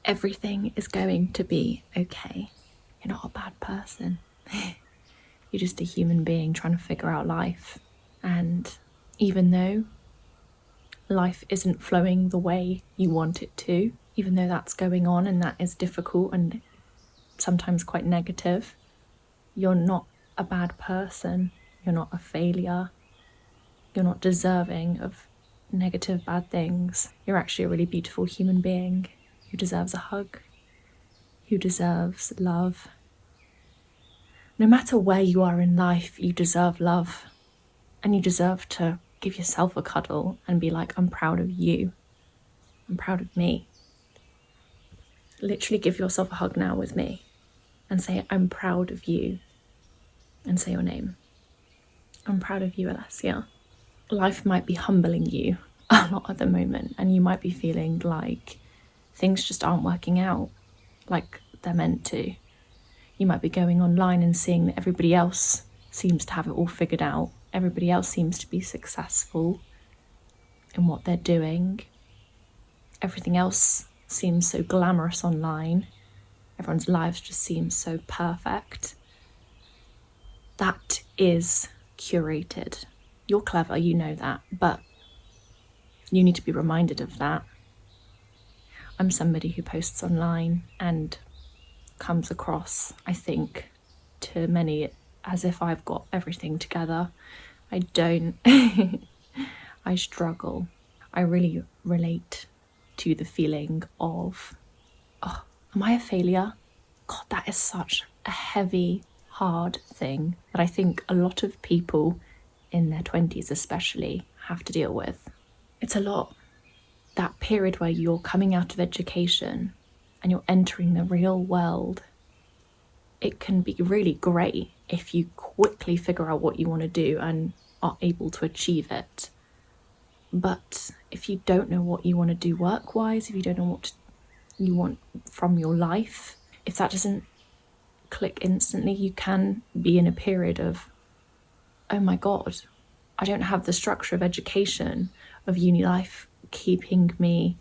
Everything is going to be okay. You're not a bad person. You're just a human being trying to figure out life. And even though life isn't flowing the way you want it to, even though that's going on and that is difficult and sometimes quite negative, you're not a bad person. You're not a failure. You're not deserving of negative, bad things. You're actually a really beautiful human being who deserves a hug, who deserves love. No matter where you are in life, you deserve love, and you deserve to give yourself a cuddle and be like, I'm proud of you. I'm proud of me. Literally give yourself a hug now with me and say, I'm proud of you, and say your name. I'm proud of you, Alessia. Life might be humbling you a lot at the moment, and you might be feeling like things just aren't working out like they're meant to. You might be going online and seeing that everybody else seems to have it all figured out. Everybody else seems to be successful in what they're doing. Everything else seems so glamorous online. Everyone's lives just seem so perfect. That is curated. You're clever, you know that, but you need to be reminded of that. I'm somebody who posts online and comes across, I think, to many as if I've got everything together. I don't. I struggle. I really relate to the feeling of, oh, am I a failure? God, that is such a heavy, hard thing that I think a lot of people in their 20s especially have to deal with. It's a lot. That period where you're coming out of education and you're entering the real world, it can be really great if you quickly figure out what you want to do and are able to achieve it. But if you don't know what you want to do work-wise, if you don't know what you want from your life, if that doesn't click instantly, you can be in a period of, oh my God, I don't have the structure of education, of uni life keeping me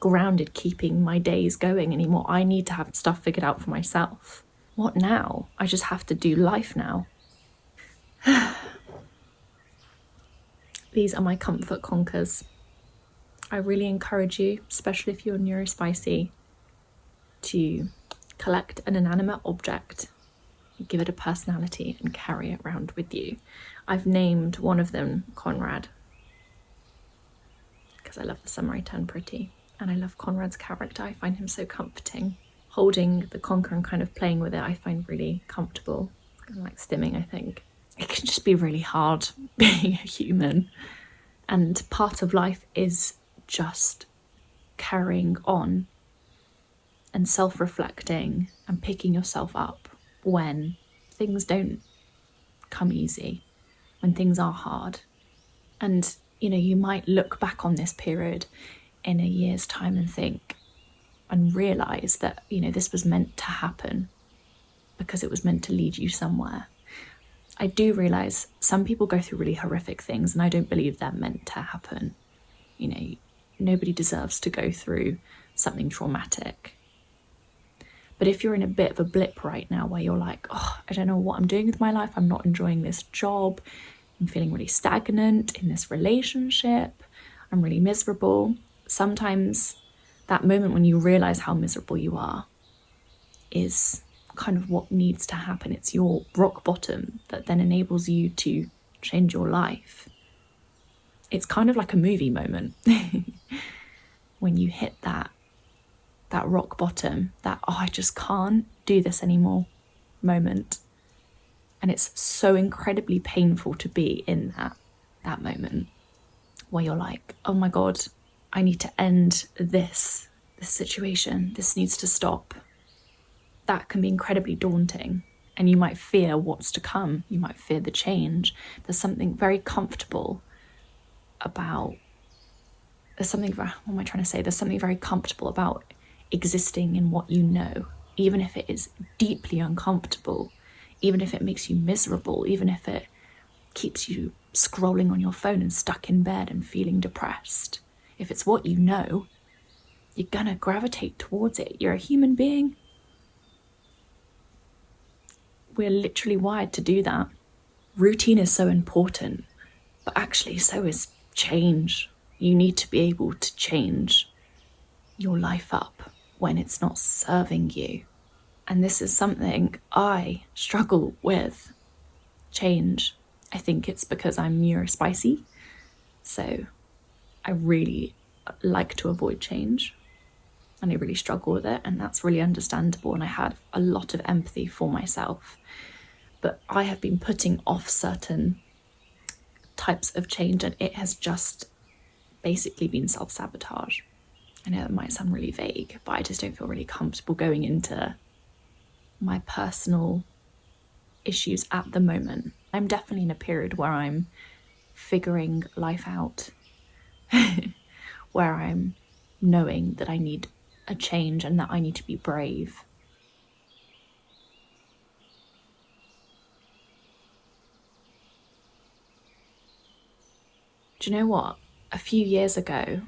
grounded, keeping my days going anymore. I need to have stuff figured out for myself. What now? I just have to do life now. These are my comfort conkers. I really encourage you, especially if you're neurospicy, to collect an inanimate object, give it a personality, and carry it around with you. I've named one of them Conrad, because I love the summer I turn pretty, and I love Conrad's character. I find him so comforting. Holding the conker and kind of playing with it, I find really comfortable. It's kind of like stimming, I think. It can just be really hard being a human, and part of life is just carrying on and self-reflecting and picking yourself up when things don't come easy, when things are hard. And you might look back on this period in a year's time and think and realise that, this was meant to happen because it was meant to lead you somewhere. I do realise some people go through really horrific things, and I don't believe they're meant to happen. Nobody deserves to go through something traumatic. But if you're in a bit of a blip right now where you're like, oh, I don't know what I'm doing with my life, I'm not enjoying this job, I'm feeling really stagnant in this relationship, I'm really miserable. Sometimes that moment when you realise how miserable you are is kind of what needs to happen. It's your rock bottom that then enables you to change your life. It's kind of like a movie moment when you hit that rock bottom, that, oh, I just can't do this anymore moment. And it's so incredibly painful to be in that moment where you're like, oh my God, I need to end this situation. This needs to stop. That can be incredibly daunting, and you might fear what's to come. You might fear the change. There's something very comfortable about, There's something very comfortable about existing in what you know, even if it is deeply uncomfortable, even if it makes you miserable, even if it keeps you scrolling on your phone and stuck in bed and feeling depressed. If it's what you know, you're gonna gravitate towards it. You're a human being. We're literally wired to do that. Routine is so important, but actually so is change. You need to be able to change your life up when it's not serving you. And this is something I struggle with, change. I think it's because I'm neurospicy, so I really like to avoid change and I really struggle with it, and that's really understandable, and I have a lot of empathy for myself. But I have been putting off certain types of change and it has just basically been self-sabotage. I know that might sound really vague, but I just don't feel really comfortable going into my personal issues at the moment. I'm definitely in a period where I'm figuring life out, where I'm knowing that I need a change and that I need to be brave. Do you know what? A few years ago,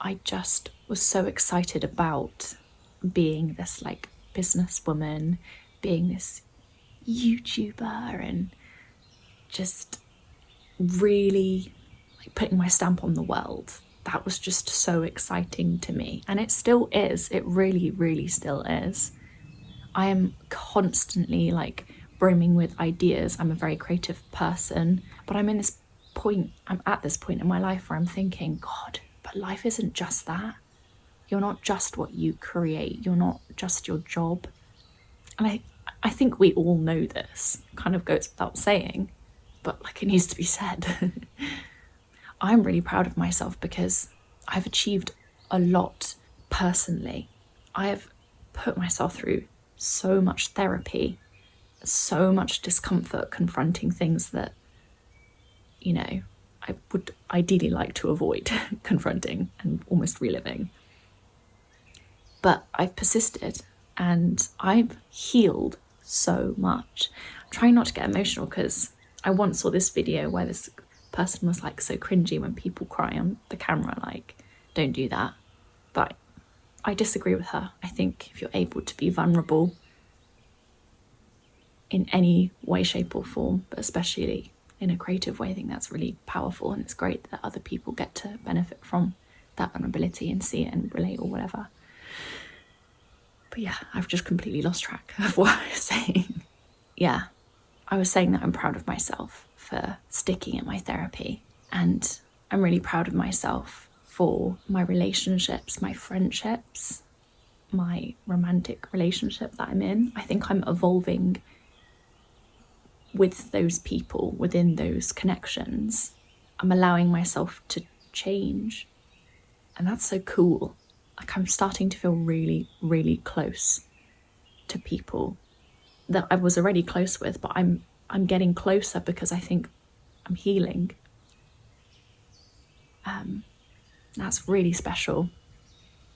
I just was so excited about being this like businesswoman, being this YouTuber, and just really like putting my stamp on the world. That was just so exciting to me, and it still is. It really, really still is. I am constantly like brimming with ideas. I'm a very creative person, but I'm at this point in my life where I'm thinking, God, but life isn't just that. You're not just what you create. You're not just your job. And I think we all know this. Kind of goes without saying, but like it needs to be said. I'm really proud of myself because I've achieved a lot personally. I have put myself through so much therapy, so much discomfort confronting things that, you know, I would ideally like to avoid confronting and almost reliving. But I've persisted and I've healed so much. I'm trying not to get emotional because I once saw this video where this person was like so cringy when people cry on the camera, like, don't do that. But I disagree with her. I think if you're able to be vulnerable in any way, shape or form, but especially in a creative way, I think that's really powerful, and it's great that other people get to benefit from that vulnerability and see it and relate or whatever. But yeah, I've just completely lost track of what I was saying. Yeah, I was saying that I'm proud of myself for sticking at my therapy, and I'm really proud of myself for my relationships, my friendships, my romantic relationship that I'm in. I think I'm evolving with those people, within those connections. I'm allowing myself to change, and that's so cool. Like I'm starting to feel really, really close to people that I was already close with, but I'm getting closer because I think I'm healing. That's really special.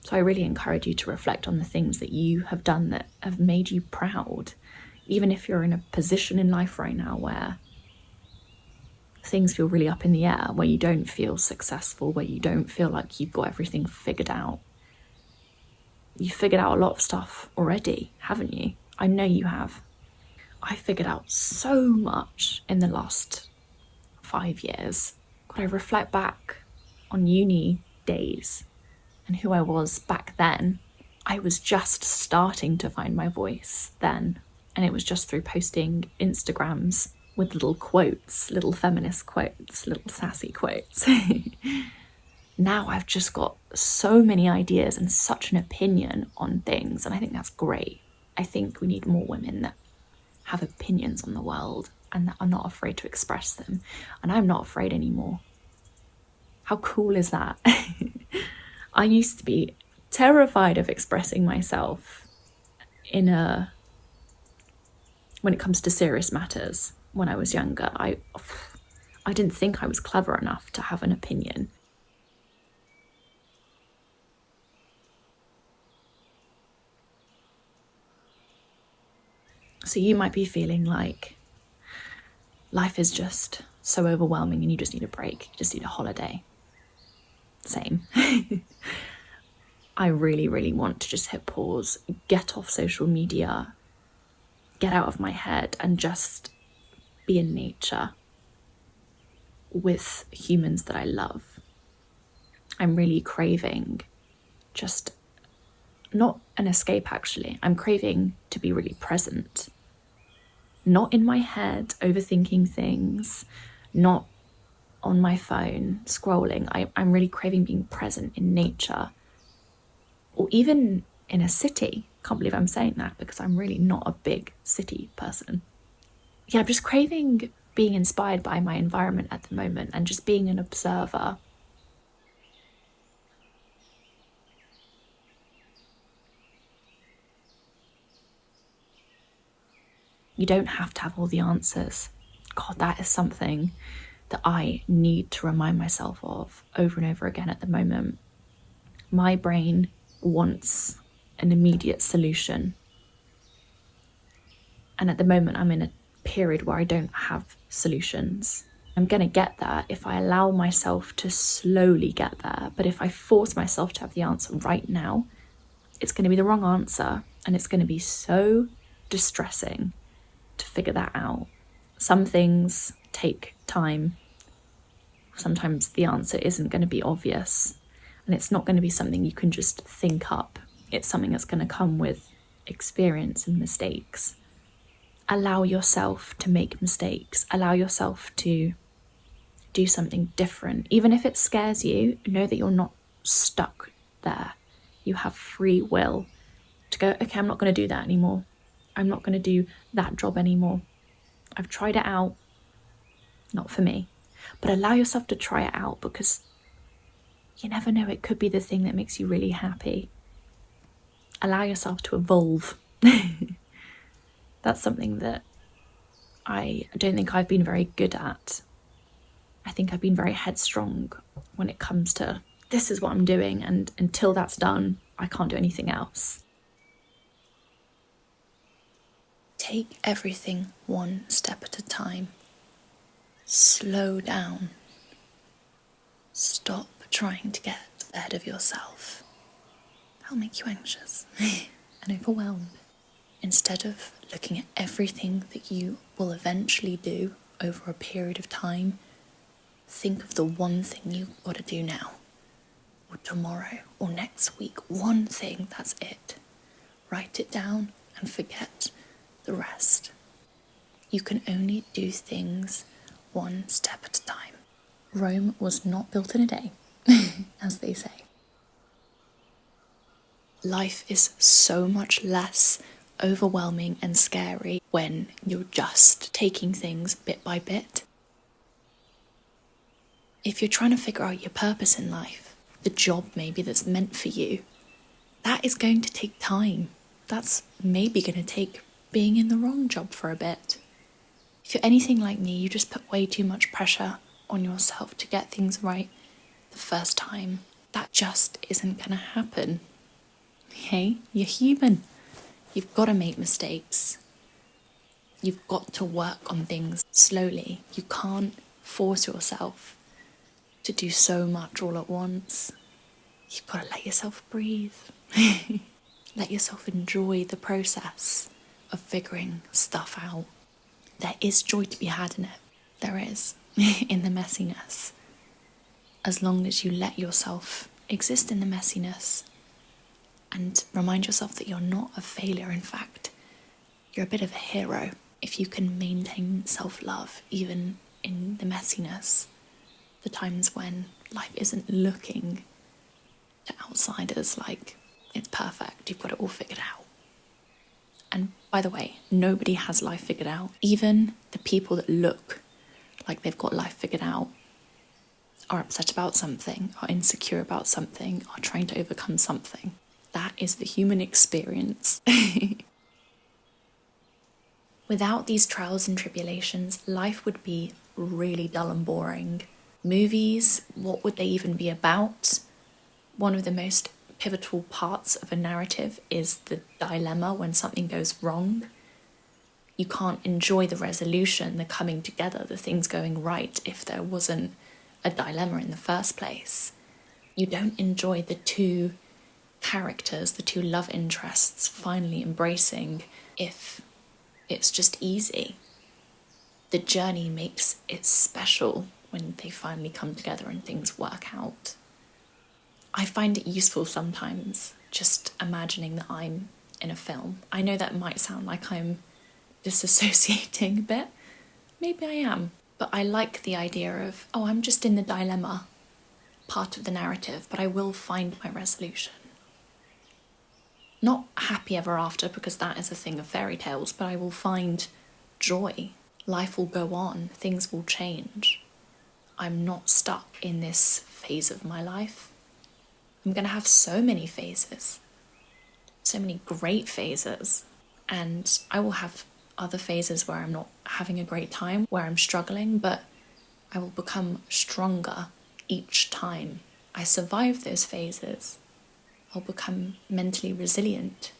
So I really encourage you to reflect on the things that you have done that have made you proud, even if you're in a position in life right now where things feel really up in the air, where you don't feel successful, where you don't feel like you've got everything figured out. You've figured out a lot of stuff already, haven't you? I know you have. I figured out so much in the last 5 years. Could I reflect back on uni days and who I was back then? I was just starting to find my voice then, and it was just through posting Instagrams with little quotes, little feminist quotes, little sassy quotes. Now I've just got so many ideas and such an opinion on things, and I think that's great. I think we need more women that have opinions on the world and that are not afraid to express them, and I'm not afraid anymore. How cool is that? I used to be terrified of expressing myself when it comes to serious matters. When I was younger, I didn't think I was clever enough to have an opinion. So you might be feeling like life is just so overwhelming and you just need a break, you just need a holiday. Same. I really, really want to just hit pause, get off social media, get out of my head and just be in nature with humans that I love. I'm really craving just not an escape, actually. I'm craving to be really present. Not in my head, overthinking things, not on my phone, scrolling. I'm really craving being present in nature, or even in a city. Can't believe I'm saying that because I'm really not a big city person. Yeah, I'm just craving being inspired by my environment at the moment and just being an observer. You don't have to have all the answers. God, that is something that I need to remind myself of over and over again at the moment. My brain wants an immediate solution. And at the moment, I'm in a period where I don't have solutions. I'm going to get there if I allow myself to slowly get there. But if I force myself to have the answer right now, it's going to be the wrong answer. And it's going to be so distressing to figure that out. Some things take time. Sometimes the answer isn't going to be obvious. And it's not going to be something you can just think up. It's something that's going to come with experience and mistakes. Allow yourself to make mistakes. Allow yourself to do something different. Even if it scares you, know that you're not stuck there. You have free will to go, okay, I'm not going to do that anymore. I'm not going to do that job anymore. I've tried it out. Not for me. But allow yourself to try it out, because you never know, it could be the thing that makes you really happy. Allow yourself to evolve. That's something that I don't think I've been very good at. I think I've been very headstrong when it comes to, this is what I'm doing, and until that's done, I can't do anything else. Take everything one step at a time. Slow down. Stop trying to get ahead of yourself. That'll make you anxious and overwhelmed. Instead of looking at everything that you will eventually do over a period of time, think of the one thing you've got to do now, or tomorrow, or next week. One thing, that's it. Write it down and forget the rest. You can only do things one step at a time. Rome was not built in a day, as they say. Life is so much less overwhelming and scary when you're just taking things bit by bit. If you're trying to figure out your purpose in life, the job maybe that's meant for you, that is going to take time. That's maybe going to take being in the wrong job for a bit. If you're anything like me, you just put way too much pressure on yourself to get things right the first time. That just isn't going to happen. Okay? You're human. You've got to make mistakes. You've got to work on things slowly. You can't force yourself to do so much all at once. You've got to let yourself breathe. Let yourself enjoy the process of figuring stuff out. There is joy to be had in it. There is, in the messiness. As long as you let yourself exist in the messiness and remind yourself that you're not a failure. In fact, you're a bit of a hero if you can maintain self-love even in the messiness, the times when life isn't looking to outsiders like it's perfect, you've got it all figured out. And by the way, nobody has life figured out. Even the people that look like they've got life figured out are upset about something, are insecure about something, are trying to overcome something. That is the human experience. Without these trials and tribulations, life would be really dull and boring. Movies, what would they even be about? One of the most pivotal parts of a narrative is the dilemma when something goes wrong. You can't enjoy the resolution, the coming together, the things going right if there wasn't a dilemma in the first place. You don't enjoy the two characters, the two love interests, finally embracing if it's just easy. The journey makes it special when they finally come together and things work out. I find it useful sometimes just imagining that I'm in a film. I know that might sound like I'm disassociating a bit. Maybe I am. But I like the idea of, oh, I'm just in the dilemma part of the narrative, but I will find my resolution. Not happy ever after, because that is a thing of fairy tales, but I will find joy. Life will go on. Things will change. I'm not stuck in this phase of my life. I'm going to have so many phases. So many great phases. And I will have other phases where I'm not having a great time, where I'm struggling, but I will become stronger each time I survive those phases. I'll become mentally resilient.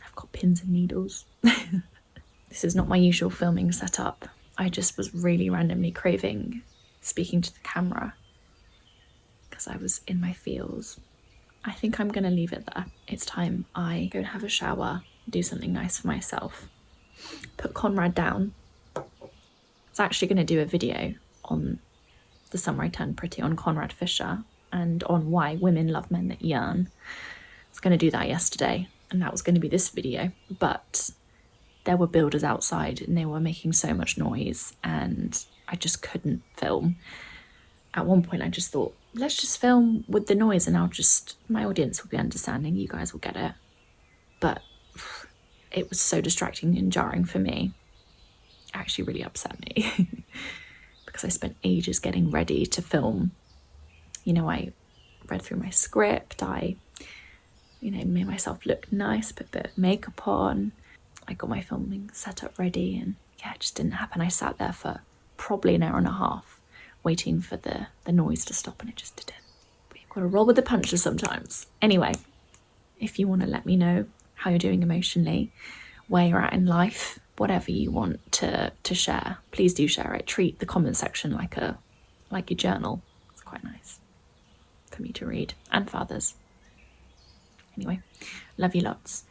I've got pins and needles. This is not my usual filming setup. I just was really randomly craving speaking to the camera because I was in my feels. I think I'm going to leave it there. It's time I go and have a shower, do something nice for myself, put Conrad down. I was actually going to do a video on The Summer I Turned Pretty on Conrad Fisher and on why women love men that yearn. I was going to do that yesterday, and that was going to be this video, but there were builders outside and they were making so much noise and I just couldn't film. At one point I just thought, let's just film with the noise and my audience will be understanding, you guys will get it. But it was so distracting and jarring for me. It actually really upset me because I spent ages getting ready to film. You know, I read through my script, I made myself look nice, put a bit of makeup on, I got my filming set up ready, and yeah, it just didn't happen. I sat there for probably an hour and a half waiting for the noise to stop, and it just didn't. But you've got to roll with the punches sometimes. Anyway, if you want to let me know how you're doing emotionally, where you're at in life, whatever you want to share, please do share it. Treat the comment section like your journal. It's quite nice for me to read and for others. Anyway, love you lots.